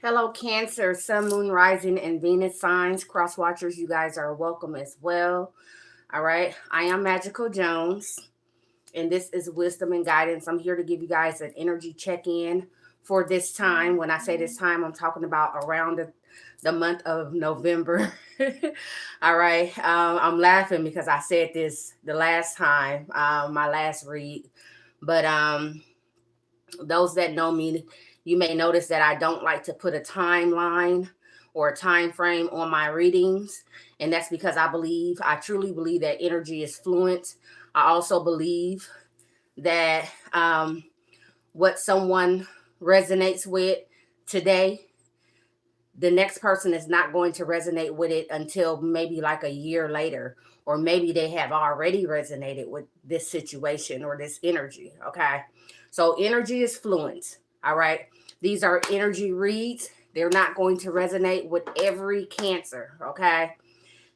Hello, Cancer, Sun, Moon, Rising, and Venus signs. Cross watchers, you guys are welcome as well. All right. I am Magical Jones, and this is Wisdom and Guidance. I'm here to give you guys an energy check in for this time. When I say this time, I'm talking about around the month of November. All right. I'm laughing because I said this the last time, my last read. But those that know me, you may notice that I don't like to put a timeline or a time frame on my readings, and that's because I truly believe that energy is fluent. I also believe that what someone resonates with today, the next person is not going to resonate with it until maybe like a year later, or maybe they have already resonated with this situation or this energy. Okay. So energy is fluent. All right. These are energy reads. They're not going to resonate with every Cancer. Okay.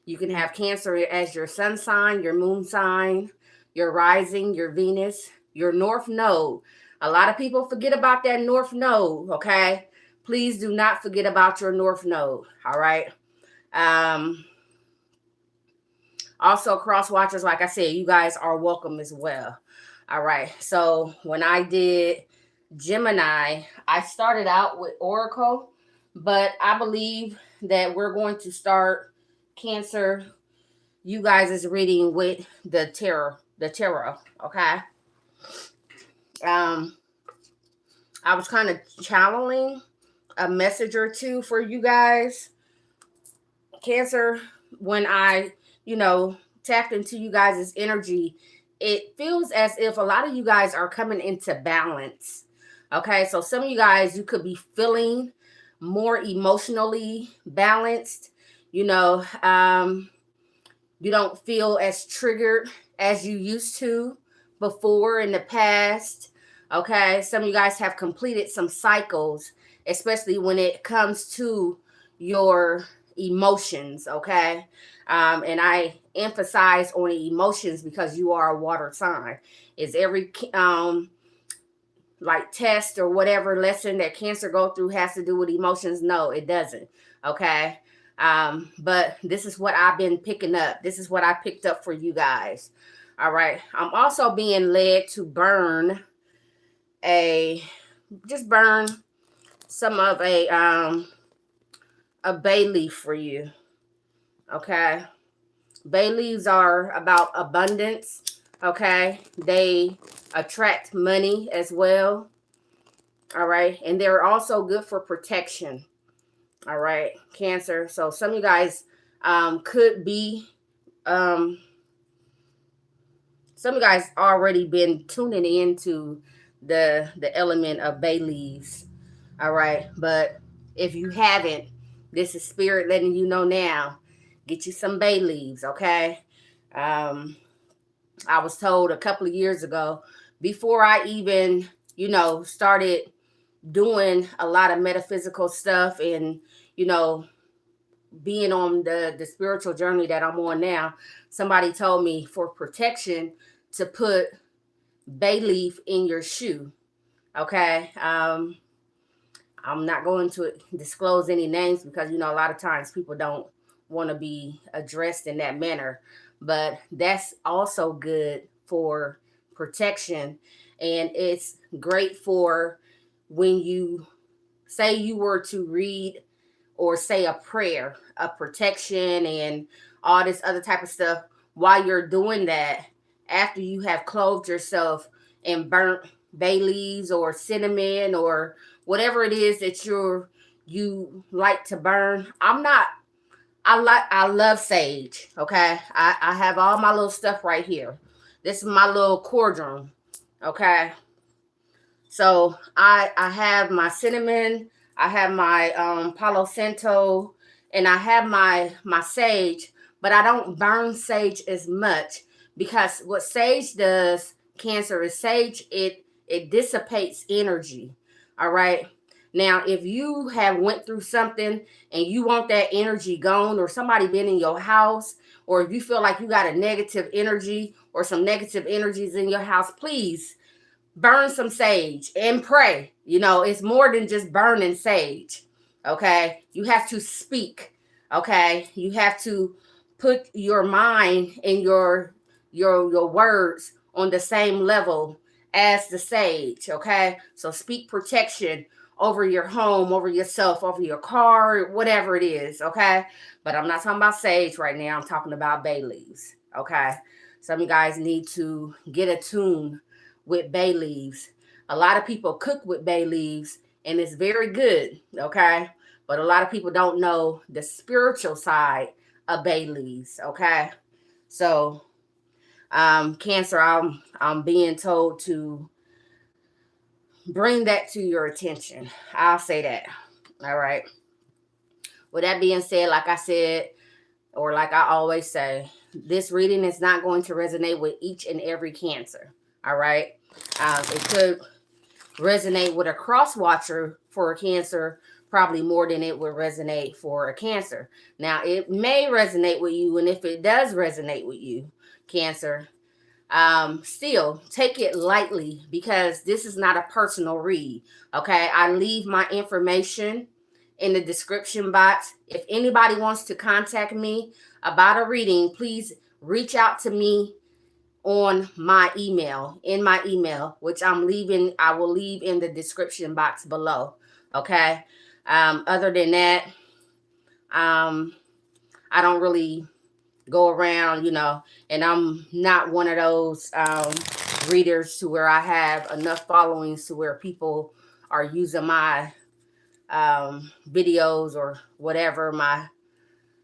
You can have Cancer as your sun sign, your moon sign, your rising, your Venus, your north node. A lot of people forget about that north node. Okay. Please do not forget about your north node. All right. Um, Also, cross watchers, like I said, you guys are welcome as well. All right. So when I did Gemini, I started out with Oracle, but I believe that we're going to start Cancer. You guys is reading with the tarot. Okay. Um, I was kind of channeling a message or two for you guys, Cancer. When I, you know, tapped into you guys' energy, it feels as if a lot of you guys are coming into balance. Okay, so some of you guys, you could be feeling more emotionally balanced. You know, you don't feel as triggered as you used to before in the past. Okay, some of you guys have completed some cycles, especially when it comes to your emotions. Okay, and I emphasize on the emotions because you are a water sign. Is every like test or whatever lesson that Cancer go through has to do with emotions? No, it doesn't. Okay. But this is what I've been picking up. This is what I picked up for you guys. All right. I'm also being led to burn a just burn some of a bay leaf for you. Okay. Bay leaves are about abundance. Okay. They attract money as well. All right. And they're also good for protection. All right. Cancer. So some of you guys could be, um, some of you guys already been tuning into the element of bay leaves. All right. But if you haven't, this is spirit letting you know now. Get you some bay leaves. Okay. Um, I was told a couple of years ago, before I even, started doing a lot of metaphysical stuff and, you know, being on the spiritual journey that I'm on now, somebody told me for protection to put bay leaf in your shoe. Okay. I'm not going to disclose any names because, a lot of times people don't want to be addressed in that manner. But that's also good for protection. And it's great for when you say you were to read or say a prayer of protection and all this other type of stuff. While you're doing that, after you have clothed yourself and burnt bay leaves or cinnamon or whatever it is that you like to burn. I love sage. Okay. I have all my little stuff right here. This is my little cordon. Okay. So I have my cinnamon, I have my Palo Santo, and I have my sage, but I don't burn sage as much because what sage does, Cancer, is sage, it dissipates energy. All right. Now, if you have went through something and you want that energy gone, or somebody been in your house, or if you feel like you got a negative energy or some negative energies in your house, please burn some sage and pray. It's more than just burning sage. Okay, you have to speak. Okay, you have to put your mind and your words on the same level as the sage. Okay, so speak protection over your home, over yourself, over your car, whatever it is. Okay, but I'm not talking about sage right now. I'm talking about bay leaves. Okay, some of you guys need to get attuned with bay leaves. A lot of people cook with bay leaves and it's very good. Okay, but a lot of people don't know the spiritual side of bay leaves. Okay, so Cancer, I'm being told to bring that to your attention. I'll say that. All right. With that being said, like I said, or like I always say, this reading is not going to resonate with each and every Cancer. All right. It could resonate with a cross watcher for a Cancer probably more than it would resonate for a Cancer. Now, it may resonate with you, and if it does resonate with you, Cancer, still take it lightly because this is not a personal read. Okay, I leave my information in the description box. If anybody wants to contact me about a reading, please reach out to me on my email, in my email, which I will leave in the description box below. Okay. Other than that, I don't really go around, and I'm not one of those readers to where I have enough followings to where people are using my videos or whatever, my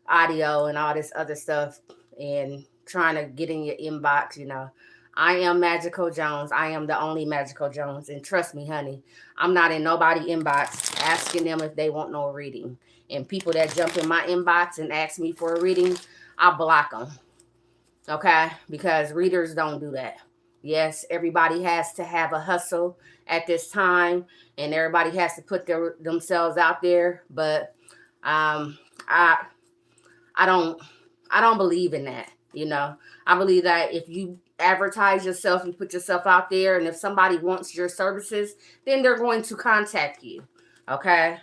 audio and all this other stuff, and trying to get in your inbox. I am Magical Jones. I am the only Magical Jones, and trust me, honey, I'm not in nobody inbox asking them if they want no reading. And people that jump in my inbox and ask me for a reading, I block them. Okay, because readers don't do that. Yes, everybody has to have a hustle at this time, and everybody has to put themselves out there, but I I don't believe in that. I believe that if you advertise yourself, you put yourself out there, and if somebody wants your services, then they're going to contact you. Okay,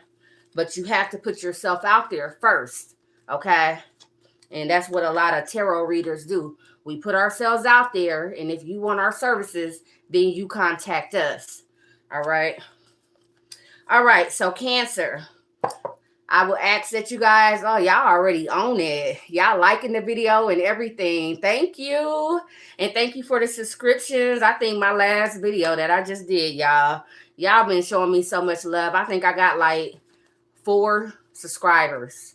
but you have to put yourself out there first. Okay, and that's what a lot of tarot readers do. We put ourselves out there, and if you want our services, then you contact us. All right. All right. So Cancer, I will ask that you guys, oh, y'all already own it. Y'all liking the video and everything. Thank you. And thank you for the subscriptions. I think my last video that I just did, y'all been showing me so much love. I think I got like 4 subscribers.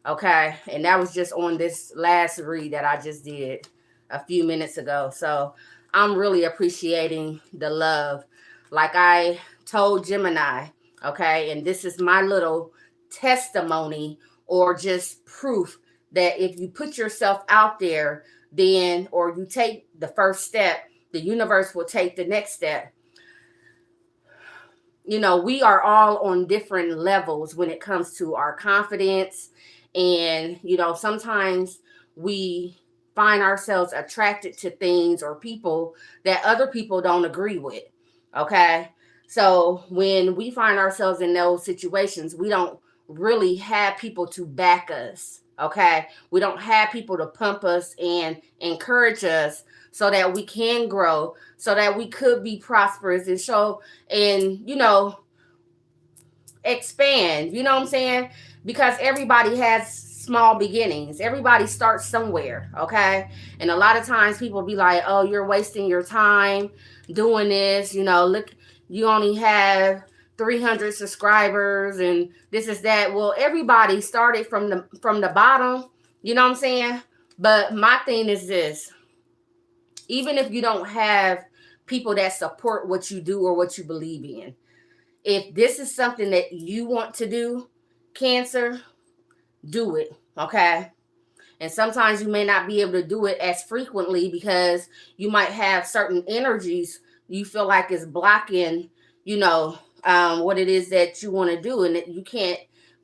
Okay. And that was just on this last read that I just did a few minutes ago. So I'm really appreciating the love. Like I told Gemini, okay, and this is my little testimony or just proof that if you put yourself out there, then, or you take the first step, the universe will take the next step. We are all on different levels when it comes to our confidence. And, sometimes we find ourselves attracted to things or people that other people don't agree with. Okay. So when we find ourselves in those situations, we don't really have people to back us. Okay. We don't have people to pump us and encourage us so that we can grow, so that we could be prosperous and show and, expand. You know what I'm saying? Because everybody has small beginnings. Everybody starts somewhere, okay? And a lot of times people be like, oh, you're wasting your time doing this. Look, you only have 300 subscribers and this is that. Well, everybody started from the bottom. You know what I'm saying? But my thing is this. Even if you don't have people that support what you do or what you believe in, if this is something that you want to do, Cancer, do it, okay? And sometimes you may not be able to do it as frequently because you might have certain energies you feel like is blocking, what it is that you want to do, and that you can't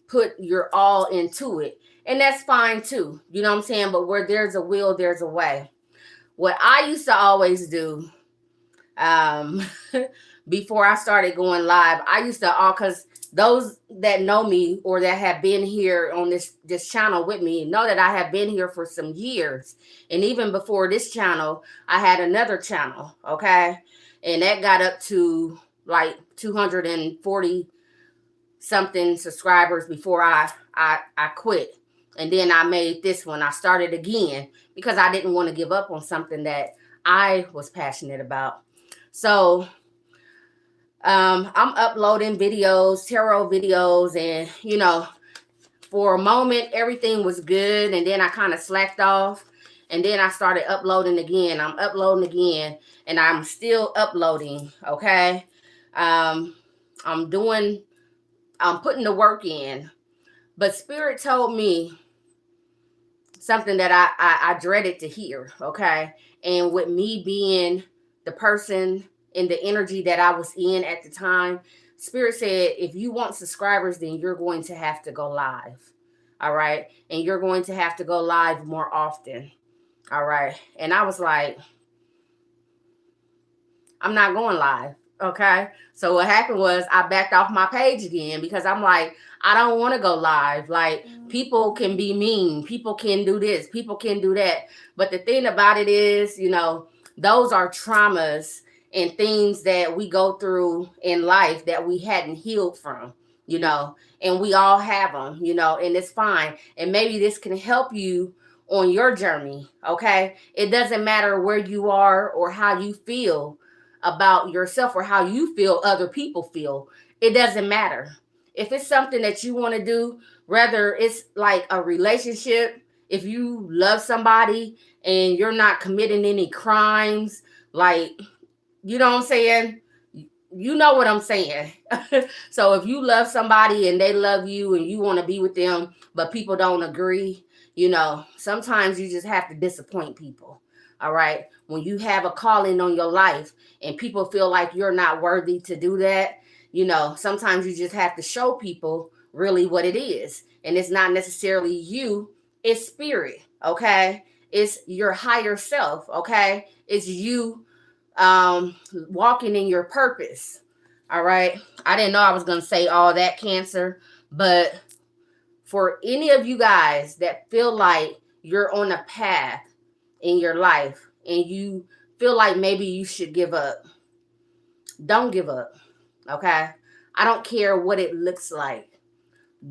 put your all into it. And that's fine too, you know what I'm saying? But where there's a will, there's a way. What I used to always do, before I started going live, I used to because those that know me or that have been here on this channel with me know that I have been here for some years. And even before this channel, I had another channel, okay? And that got up to like 240 something subscribers before I quit. And then I made this one. I started again because I didn't want to give up on something that I was passionate about. So I'm uploading videos, tarot videos, and for a moment everything was good, and then I kind of slacked off, and then I started uploading again. I'm uploading again, and I'm still uploading. Okay, um, I'm doing, I'm putting the work in, but Spirit told me something that I dreaded to hear. Okay, and with me being the person in the energy that I was in at the time, Spirit said, if you want subscribers, then you're going to have to go live. All right, and you're going to have to go live more often. All right, and I was like, I'm not going live. Okay. So what happened was I backed off my page again because I'm like, I don't want to go live. Like, people can be mean. People can do this. People can do that. But the thing about it is, those are traumas and things that we go through in life that we hadn't healed from, and we all have them, and it's fine. And maybe this can help you on your journey. Okay. It doesn't matter where you are or how you feel about yourself or how you feel other people feel. It doesn't matter. If it's something that you want to do, whether it's like a relationship, if you love somebody and you're not committing any crimes, like, you know what I'm saying? You know what I'm saying. So if you love somebody and they love you and you want to be with them, but people don't agree, sometimes you just have to disappoint people. All right. When you have a calling on your life and people feel like you're not worthy to do that, sometimes you just have to show people really what it is. And it's not necessarily you, it's spirit. Okay. It's your higher self. Okay. It's you walking in your purpose. All right. I didn't know I was going to say all that, Cancer, but for any of you guys that feel like you're on a path in your life and you feel like maybe you should give up, don't give up. Okay. I don't care what it looks like.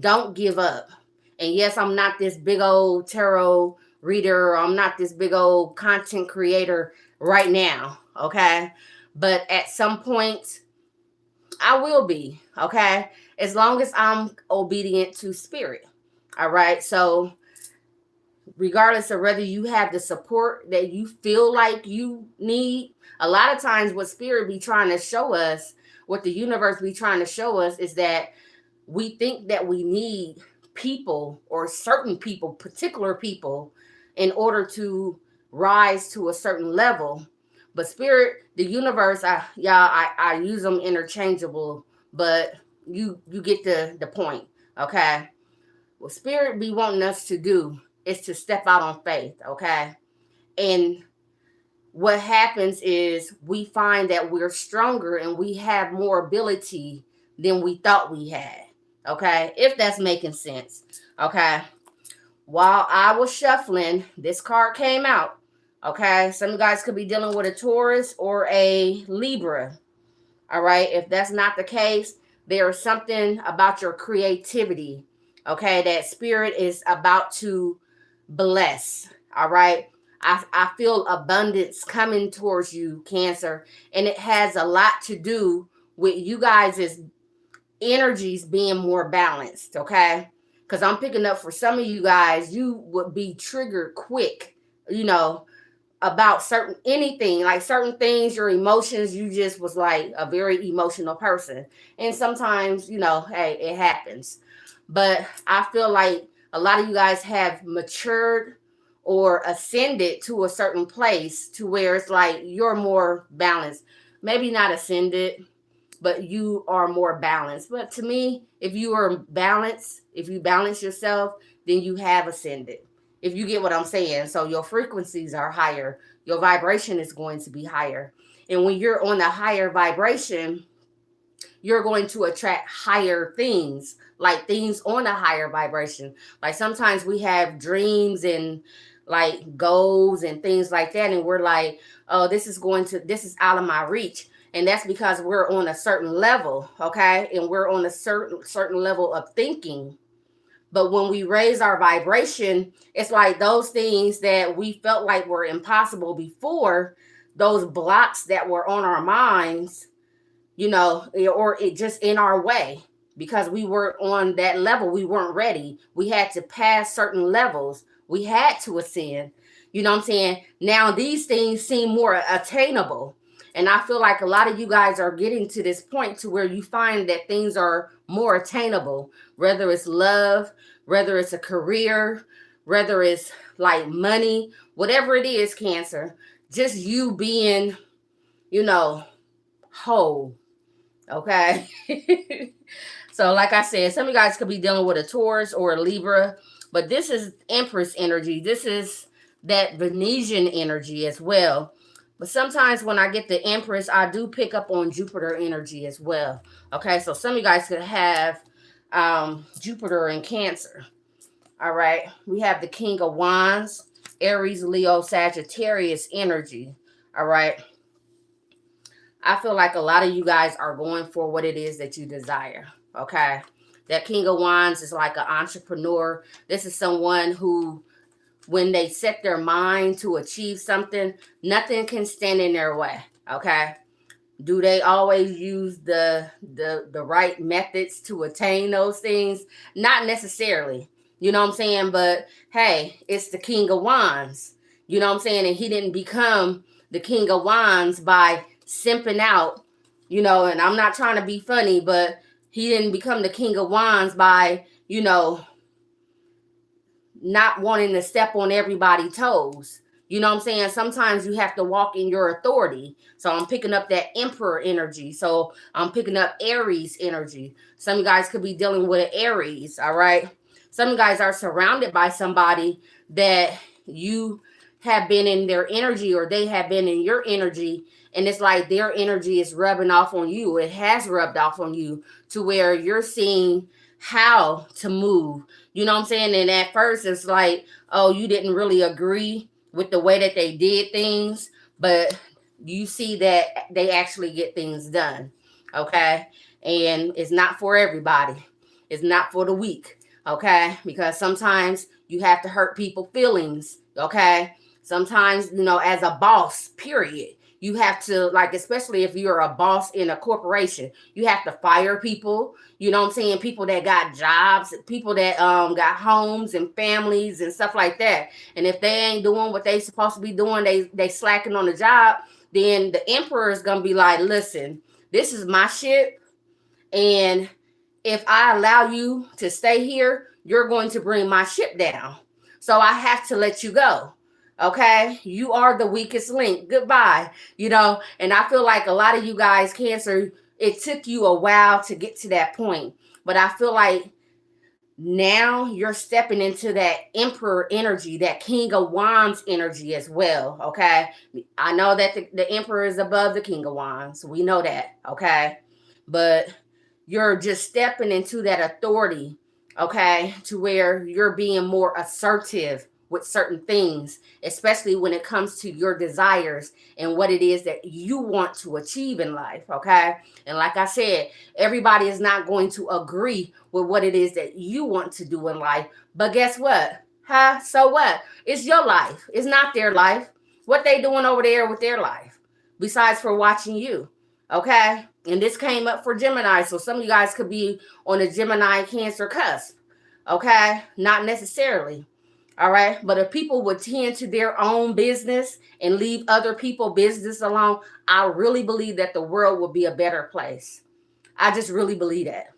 Don't give up. And yes, I'm not this big old tarot reader, or I'm not this big old content creator right now. Okay. But at some point, I will be. Okay. As long as I'm obedient to spirit. All right. So, regardless of whether you have the support that you feel like you need, a lot of times what spirit be trying to show us, what the universe be trying to show us, is that we think that we need people or certain people, particular people, in order to rise to a certain level. But spirit, the universe, I use them interchangeable, but you get the point. Okay. What spirit be wanting us to do is to step out on faith. Okay. And what happens is we find that we're stronger and we have more ability than we thought we had. Okay. If that's making sense. Okay. While I was shuffling, this card came out. Okay. Some of you guys could be dealing with a Taurus or a Libra. All right. If that's not the case, there is something about your creativity. Okay. That spirit is about to bless. All right. I feel abundance coming towards you, Cancer. And it has a lot to do with you guys' energies being more balanced. Okay. Because I'm picking up for some of you guys, you would be triggered quick, about anything, like certain things, your emotions, you just was like a very emotional person. And sometimes, hey, it happens. But I feel like a lot of you guys have matured or ascended to a certain place to where it's like you're more balanced. Maybe not ascended, but you are more balanced. But to me, if you are balanced, if you balance yourself, then you have ascended. If you get what I'm saying. So your frequencies are higher. Your vibration is going to be higher. And when you're on the higher vibration, you're going to attract higher things, like things on a higher vibration. Like sometimes we have dreams and like goals and things like that, and we're like, oh, this is out of my reach. And that's because we're on a certain level, okay? And we're on a certain level of thinking. But when we raise our vibration, it's like those things that we felt like were impossible before, those blocks that were on our minds, or it just in our way, because we were on that level, we weren't ready. We had to pass certain levels. We had to ascend. You know what I'm saying? Now these things seem more attainable. And I feel like a lot of you guys are getting to this point to where you find that things are more attainable, whether it's love, whether it's a career, whether it's like money, whatever it is, Cancer, just you being, whole. Okay. So like I said, some of you guys could be dealing with a Taurus or a Libra, but this is Empress energy. This is that Venetian energy as well. But sometimes when I get the Empress, I do pick up on Jupiter energy as well. Okay, so some of you guys could have Jupiter in Cancer. All right, we have the King of Wands, Aries, Leo, Sagittarius energy. All right. I feel like a lot of you guys are going for what it is that you desire. Okay. That King of Wands is like an entrepreneur. This is someone who, when they set their mind to achieve something, nothing can stand in their way. Okay. Do they always use the right methods to attain those things? Not necessarily. You know what I'm saying? But hey, it's the King of Wands. You know what I'm saying? And he didn't become the King of Wands by simping out, and I'm not trying to be funny, but he didn't become the King of Wands by, not wanting to step on everybody's toes. You know what I'm saying? Sometimes you have to walk in your authority. So I'm picking up that Emperor energy. So I'm picking up Aries energy. Some of you guys could be dealing with an Aries, all right? Some of you guys are surrounded by somebody that you have been in their energy, or they have been in your energy, and it's like their energy is rubbing off on you. It has rubbed off on you to where you're seeing how to move. You know what I'm saying? And at first it's like, oh, you didn't really agree with the way that they did things, but you see that they actually get things done. Okay. And it's not for everybody. It's not for the weak. Okay. Because sometimes you have to hurt people's feelings. Okay. Sometimes, as a boss, period, you have to, like, especially if you're a boss in a corporation, you have to fire people. You know what I'm saying? People that got jobs, people that got homes and families and stuff like that. And if they ain't doing what they supposed to be doing, they slacking on the job, then the emperor is going to be like, listen, this is my ship. And if I allow you to stay here, you're going to bring my ship down. So I have to let you go. Okay, you are the weakest link. Goodbye. And I feel like a lot of you guys, Cancer, it took you a while to get to that point. But I feel like now you're stepping into that Emperor energy, that King of Wands energy as well. Okay, I know that the Emperor is above the King of Wands. We know that. Okay, but you're just stepping into that authority. Okay, to where you're being more assertive with certain things, especially when it comes to your desires and what it is that you want to achieve in life. Okay. And like I said, everybody is not going to agree with what it is that you want to do in life. But guess what? So what? It's your life. It's not their life. What they doing over there with their life, besides for watching you. Okay. And this came up for Gemini. So some of you guys could be on a Gemini Cancer cusp. Okay. Not necessarily. All right. But if people would tend to their own business and leave other people's business alone, I really believe that the world will be a better place. I just really believe that.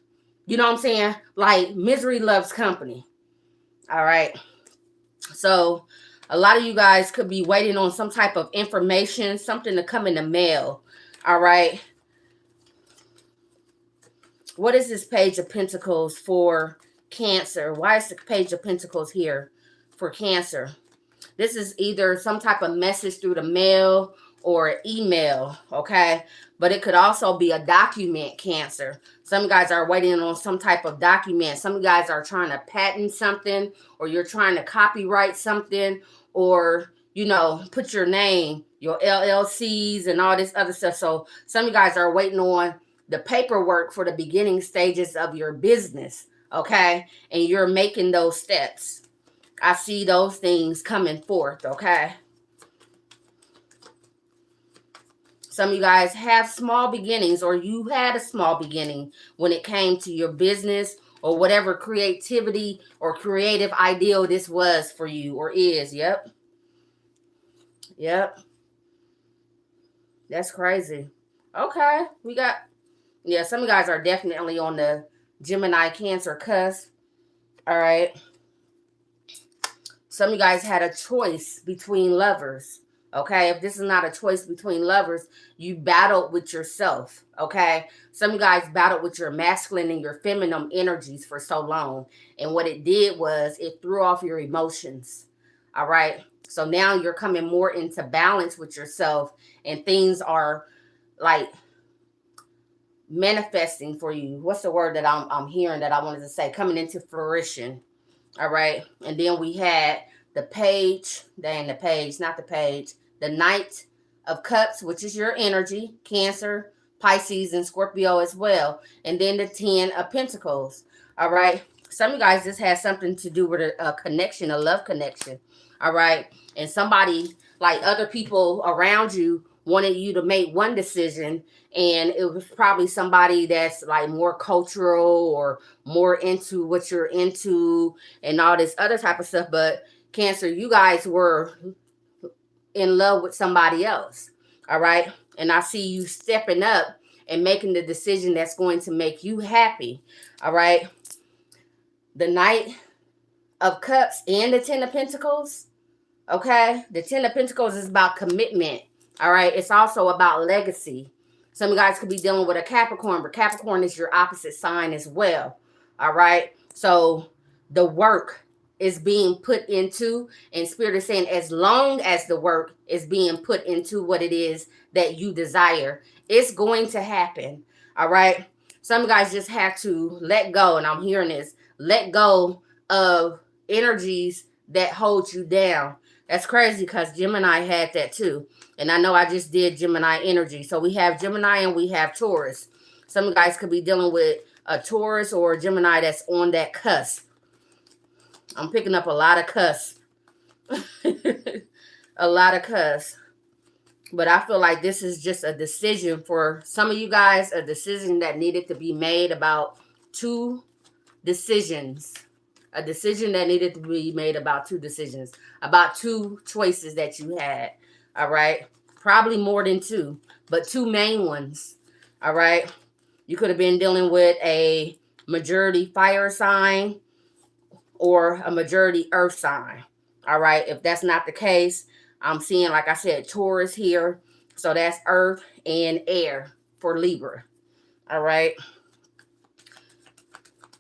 You know what I'm saying? Like, misery loves company. All right. So a lot of you guys could be waiting on some type of information, something to come in the mail. All right. What is this Page of Pentacles for Cancer? Why is the Page of Pentacles here for Cancer? This is either some type of message through the mail, or an email, okay? But it could also be a document, Cancer. Some guys are waiting on some type of document. Some guys are trying to patent something, or you're trying to copyright something, or, you know, put your name, your LLCs and all this other stuff. So some guys are waiting on the paperwork for the beginning stages of your business, okay? And you're making those steps. I see those things coming forth, okay? Some of you guys have small beginnings, or you had a small beginning when it came to your business or whatever creativity or creative ideal this was for you or is. Yep. Yep. That's crazy. Okay. We got, yeah, some of you guys are definitely on the Gemini Cancer cusp. All right. Some of you guys had a choice between lovers. Okay, if this is not a choice between lovers, you battled with yourself. Okay, some of you guys battled with your masculine and your feminine energies for so long, and what it did was it threw off your emotions. All right, so now you're coming more into balance with yourself, and things are like manifesting for you. What's the word that I'm hearing that I wanted to say? Coming into fruition. All right, and then we had the page, not the page, the Knight of Cups, which is your energy, Cancer, Pisces, and Scorpio as well. And then the 10 of Pentacles. All right. Some of you guys just had something to do with a connection, a love connection. All right. And somebody, like other people around you, wanted you to make one decision, and it was probably somebody that's like more cultural or more into what you're into and all this other type of stuff. But Cancer, you guys were in love with somebody else. All right. And I see you stepping up and making the decision that's going to make you happy. All right. The Knight of Cups and the 10 of Pentacles. Okay. The 10 of Pentacles is about commitment. All right. It's also about legacy. Some of you guys could be dealing with a Capricorn, but Capricorn is your opposite sign as well. All right. So the work is being put into, and Spirit is saying as long as the work is being put into what it is that you desire, it's going to happen. All right. Some guys just have to let go, and I'm hearing this, let go of energies that hold you down. That's crazy because Gemini had that too. And I know I just did Gemini energy. So we have Gemini and we have Taurus. Some guys could be dealing with a Taurus or a Gemini that's on that cusp. I'm picking up a lot of cusp. A lot of cusp. But I feel like this is just a decision for some of you guys, a decision that needed to be made about two decisions. A decision that needed to be made about two decisions, about two choices that you had. All right. Probably more than two, but two main ones. All right. You could have been dealing with a majority fire sign or a majority earth sign. All right. If that's not the case, I'm seeing, like I said, Taurus here. So that's earth and air for Libra. All right.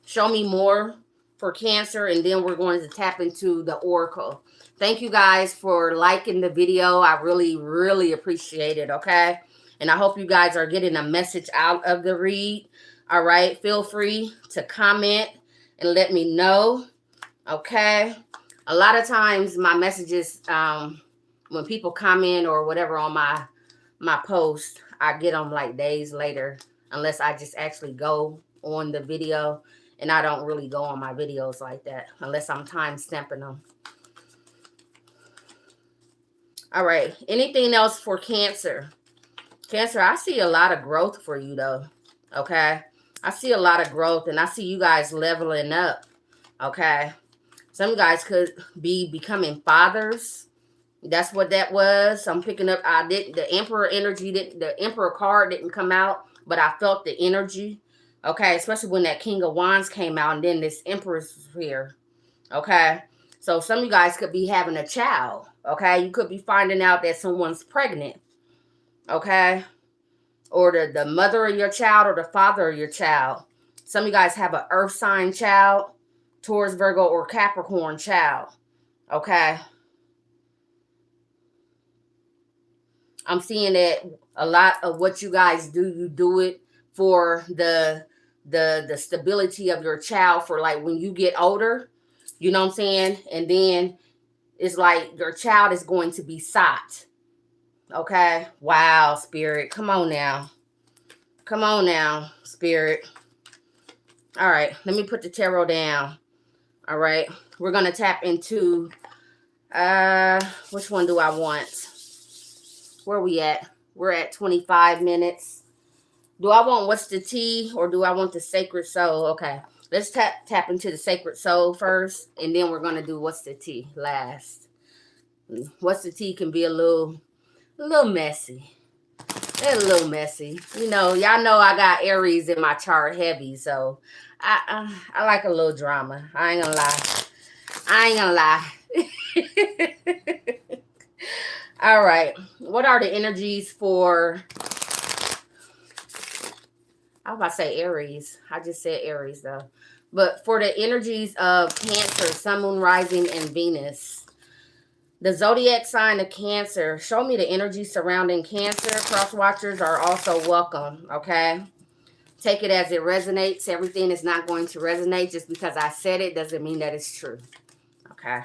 Show me more for Cancer, and then we're going to tap into the oracle. Thank you guys for liking the video. I really, really appreciate it. Okay. And I hope you guys are getting a message out of the read. All right. Feel free to comment and let me know. Okay. A lot of times my messages, when people comment or whatever on my post, I get them like days later, unless I just actually go on the video. And I don't really go on my videos like that unless I'm time stamping them. All right. Anything else for Cancer? Cancer, I see a lot of growth for you though. Okay. I see a lot of growth, and I see you guys leveling up. Okay. Some guys could be becoming fathers. That's what that was. I'm picking up. The Emperor energy, the Emperor card didn't come out, but I felt the energy. Okay, especially when that King of Wands came out, and then this Empress here. Okay, so some of you guys could be having a child. Okay, you could be finding out that someone's pregnant. Okay, or the mother of your child or the father of your child. Some of you guys have an earth sign child, Taurus, Virgo, or Capricorn child. Okay. I'm seeing that a lot of what you guys do, you do it for the stability of your child for like when you get older, you know what I'm saying? And then it's like your child is going to be sought. Okay? Wow, spirit. Come on now. Come on now, spirit. All right, let me put the tarot down. All right. We're going to tap into which one do I want? Where are we at? We're at 25 minutes. Do I want what's the tea or do I want the sacred soul? Okay. Let's tap into the sacred soul first, and then we're going to do what's the tea last. What's the tea can be a little messy. It's a little messy. You know, y'all know I got Aries in my chart heavy, so I like a little drama. I ain't gonna lie. All right. What are the energies for? I was about to say Aries. I just said Aries though. But for the energies of Cancer, Sun, Moon, Rising, and Venus. The zodiac sign of Cancer. Show me the energy surrounding Cancer. Cross watchers are also welcome, okay? Take it as it resonates. Everything is not going to resonate. Just because I said it doesn't mean that it's true, okay?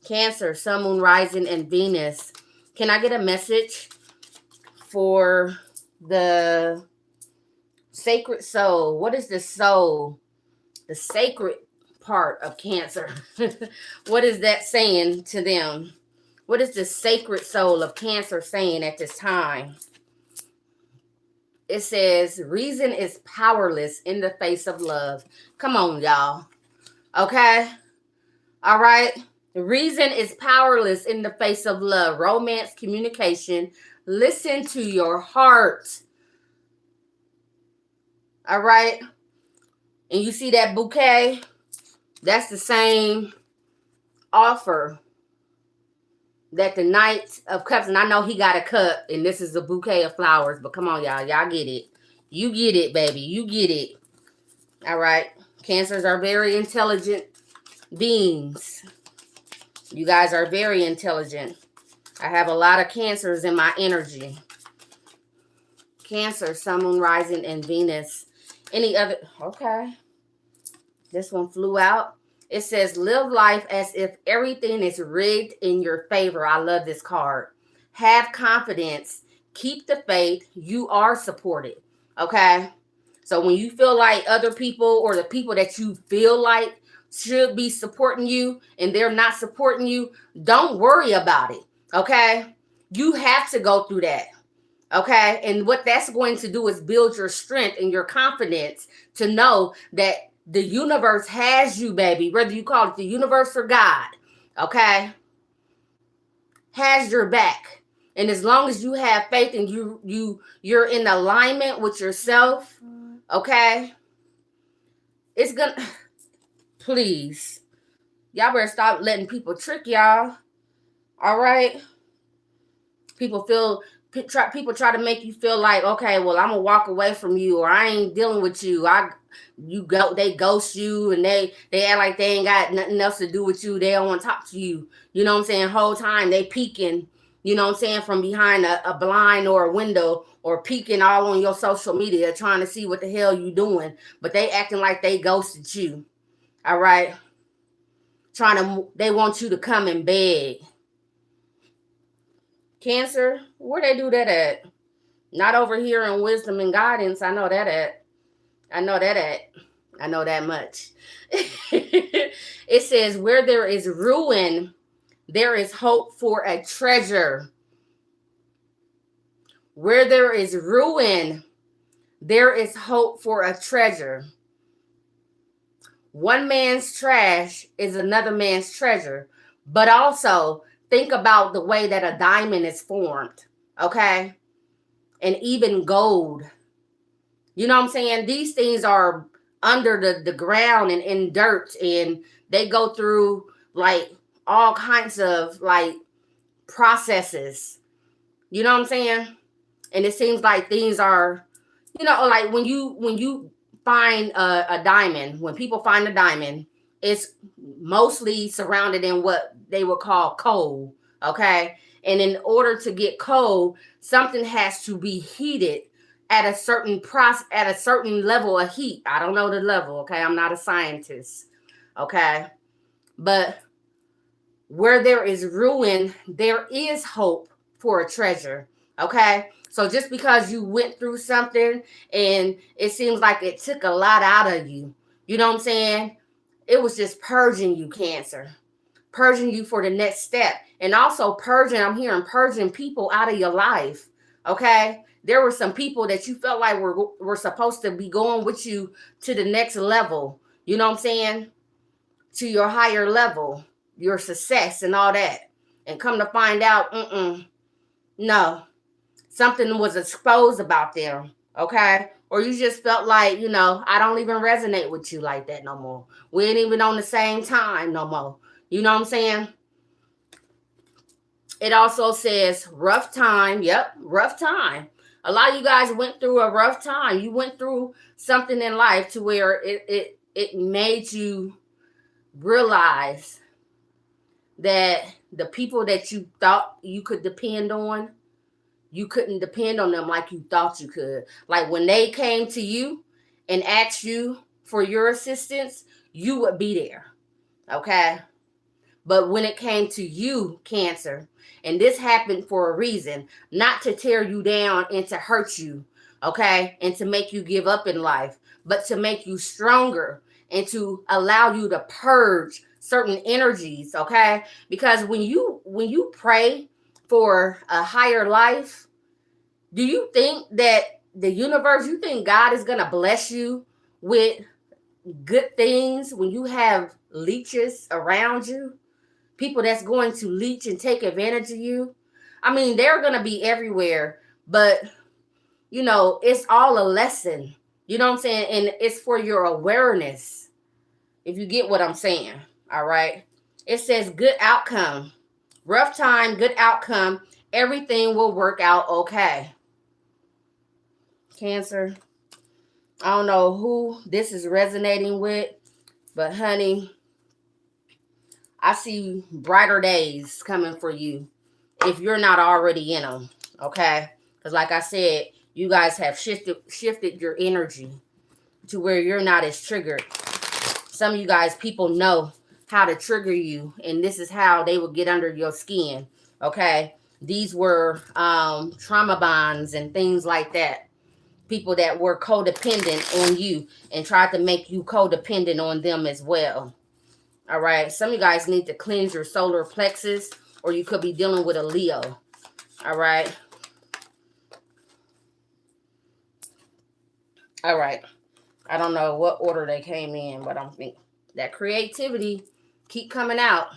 Cancer, Sun, Moon, Rising, and Venus. Can I get a message for the sacred soul? What is the soul? The sacred part of Cancer. What is that saying to them? What is the sacred soul of Cancer saying at this time? It says, reason is powerless in the face of love. Come on, y'all. Okay? All right? Reason is powerless in the face of love. Romance, communication. Listen to your heart. All right? And you see that bouquet? That's the same offer that the Knight of Cups, and I know he got a cup, and this is a bouquet of flowers, but come on, y'all. Y'all get it. You get it, baby. You get it. All right. Cancers are very intelligent beings. You guys are very intelligent. I have a lot of Cancers in my energy. Cancer, Sun, Moon, Rising, and Venus. Any other? Okay. This one flew out. It says, live life as if everything is rigged in your favor. I love this card. Have confidence. Keep the faith. You are supported. Okay? So when you feel like other people or the people that you feel like should be supporting you and they're not supporting you, don't worry about it. Okay? You have to go through that. Okay? And what that's going to do is build your strength and your confidence to know that the universe has you, baby. Whether you call it the universe or God, okay, has your back. And as long as you have faith and you're in alignment with yourself, okay, it's gonna. Please, y'all better stop letting people trick y'all. All right, people try to make you feel like, okay, well, I'm gonna walk away from you, or I ain't dealing with you. They ghost you, and they act like they ain't got nothing else to do with you. They don't want to talk to you. You know what I'm saying? Whole time they peeking, you know what I'm saying, from behind a blind or a window, or peeking all on your social media trying to see what the hell you doing. But they acting like they ghosted you. All right. They want you to come and beg. Cancer, where they do that at? Not over here in wisdom and guidance. I know that much. It says, where there is ruin, there is hope for a treasure. Where there is ruin, there is hope for a treasure. One man's trash is another man's treasure. But also, think about the way that a diamond is formed, okay? And even gold. You know what I'm saying? These things are under the ground and in dirt, and they go through like all kinds of like processes. You know what I'm saying? And it seems like things are, you know, like when you find a diamond, when people find a diamond, it's mostly surrounded in what they would call coal, okay? And in order to get cold, something has to be heated at a certain process, at a certain level of heat. I don't know the level, okay? I'm not a scientist, okay? But where there is ruin, there is hope for a treasure, okay? So just because you went through something and it seems like it took a lot out of you, you know what I'm saying? It was just purging you, Cancer. Purging you for the next step. And also purging, I'm hearing purging people out of your life, okay? There were some people that you felt like were supposed to be going with you to the next level, you know what I'm saying? To your higher level, your success and all that. And come to find out, no, something was exposed about them, okay? Or you just felt like, I don't even resonate with you like that no more. We ain't even on the same time no more. You know what I'm saying? It also says rough time. Yep, rough time. A lot of you guys went through a rough time. You went through something in life to where it made you realize that the people that you thought you could depend on, you couldn't depend on them like you thought you could. Like when they came to you and asked you for your assistance, you would be there. Okay? But when it came to you, Cancer, and this happened for a reason, not to tear you down and to hurt you, okay? And to make you give up in life, but to make you stronger and to allow you to purge certain energies, okay? Because when you pray for a higher life, do you think that the universe, you think God is going to bless you with good things when you have leeches around you? People that's going to leech and take advantage of you. I mean, they're going to be everywhere, but it's all a lesson. You know what I'm saying? And it's for your awareness. If you get what I'm saying. All right. It says good outcome. Rough time, good outcome. Everything will work out okay. Cancer. I don't know who this is resonating with, but honey, I see brighter days coming for you if you're not already in them, okay? Because like I said, you guys have shifted your energy to where you're not as triggered. Some of you guys, people know how to trigger you, and this is how they will get under your skin, okay? These were trauma bonds and things like that. People that were codependent on you and tried to make you codependent on them as well. All right. Some of you guys need to cleanse your solar plexus, or you could be dealing with a Leo. All right. All right. I don't know what order they came in, but I'm thinking that creativity keep coming out.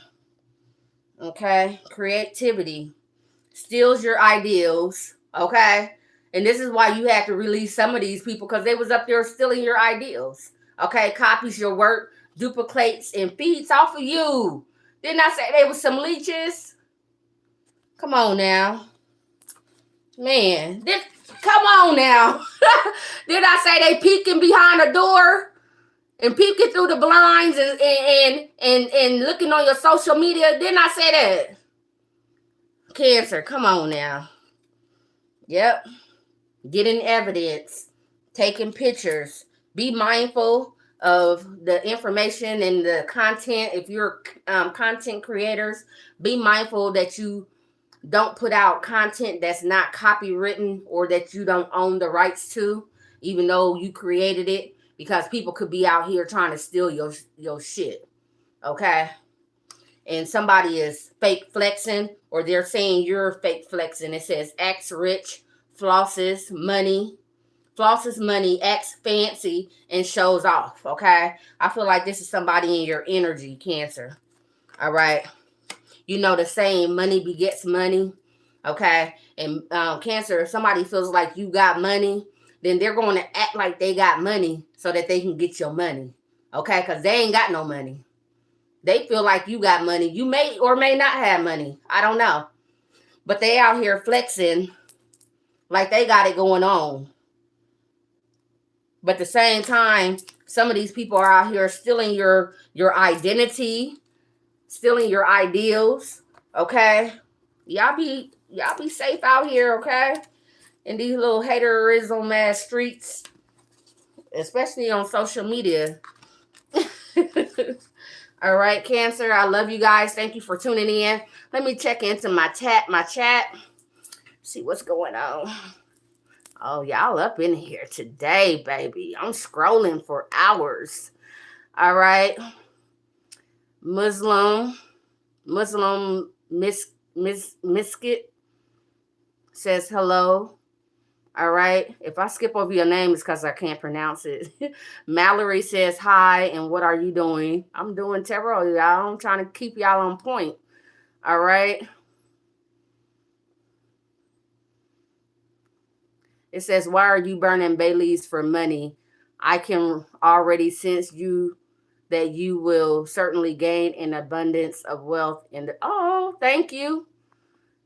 Okay. Creativity steals your ideals. Okay. And this is why you had to release some of these people, because they was up there stealing your ideals. Okay. Copies your work, duplicates, and feeds off of you. Didn't I say they was some leeches? Come on now. Man, come on now. Did I say they peeking behind the door and peeking through the blinds and looking on your social media? Didn't I say that? Cancer, come on now. Yep. Getting evidence, taking pictures. Be mindful of the information and the content. If you're content creators, be mindful that you don't put out content that's not copywritten or that you don't own the rights to, even though you created it, because people could be out here trying to steal your shit. Okay? And somebody is fake flexing, or they're saying you're fake flexing. It says acts rich, flosses money, acts fancy, and shows off. Okay? I feel like this is somebody in your energy, Cancer. All right? You know the saying, money begets money. Okay? And Cancer, if somebody feels like you got money, then they're going to act like they got money so that they can get your money. Okay? Because they ain't got no money. They feel like you got money. You may or may not have money. I don't know. But they out here flexing like they got it going on. But at the same time, some of these people are out here stealing your identity, stealing your ideals, okay? Y'all be safe out here, okay? In these little haterism ass streets, especially on social media. All right, Cancer. I love you guys. Thank you for tuning in. Let me check into my chat. See what's going on. Oh, y'all up in here today, baby. I'm scrolling for hours. All right. Muslim Miskit says hello. All right. If I skip over your name, it's because I can't pronounce it. Mallory says hi, and what are you doing? I'm doing tarot, y'all. I'm trying to keep y'all on point. All right. It says, why are you burning bay leaves for money? I can already sense you that you will certainly gain an abundance of wealth. Oh, thank you.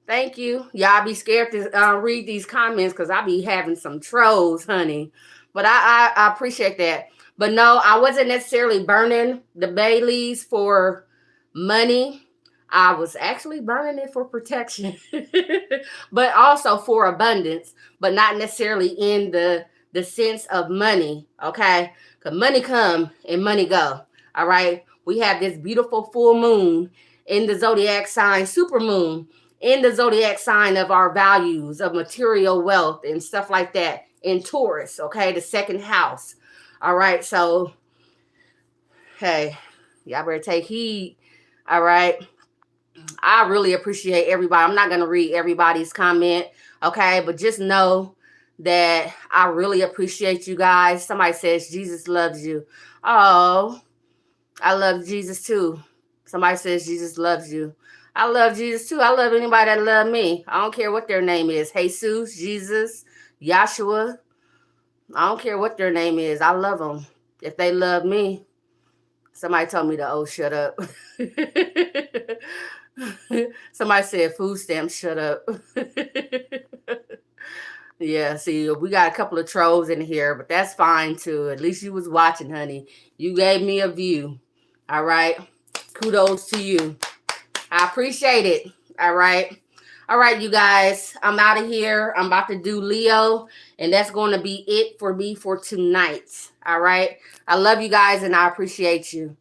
Thank you. Y'all be scared to read these comments because I be having some trolls, honey. But I appreciate that. But no, I wasn't necessarily burning the bay leaves for money. I was actually burning it for protection, but also for abundance, but not necessarily in the sense of money. Okay, because money come and money go. All right, we have this beautiful full moon in the zodiac sign, super moon in the zodiac sign of our values of material wealth and stuff like that in Taurus. Okay, the second house. All right, so hey, y'all better take heed. All right. I really appreciate everybody. I'm not going to read everybody's comment, okay? But just know that I really appreciate you guys. Somebody says Jesus loves you. Oh, I love Jesus too. Somebody says Jesus loves you. I love Jesus too. I love anybody that love me. I don't care what their name is. Jesus, Jesus, Yahshua. I don't care what their name is. I love them. If they love me. Somebody told me to, oh, shut up. Somebody said food stamps, shut up. Yeah, see, we got a couple of trolls in here, but that's fine too. At least you was watching, honey. You gave me a view. All right. Kudos to you. I appreciate it. All right. All right, you guys. I'm out of here. I'm about to do Leo, and that's going to be it for me for tonight. All right. I love you guys, and I appreciate you.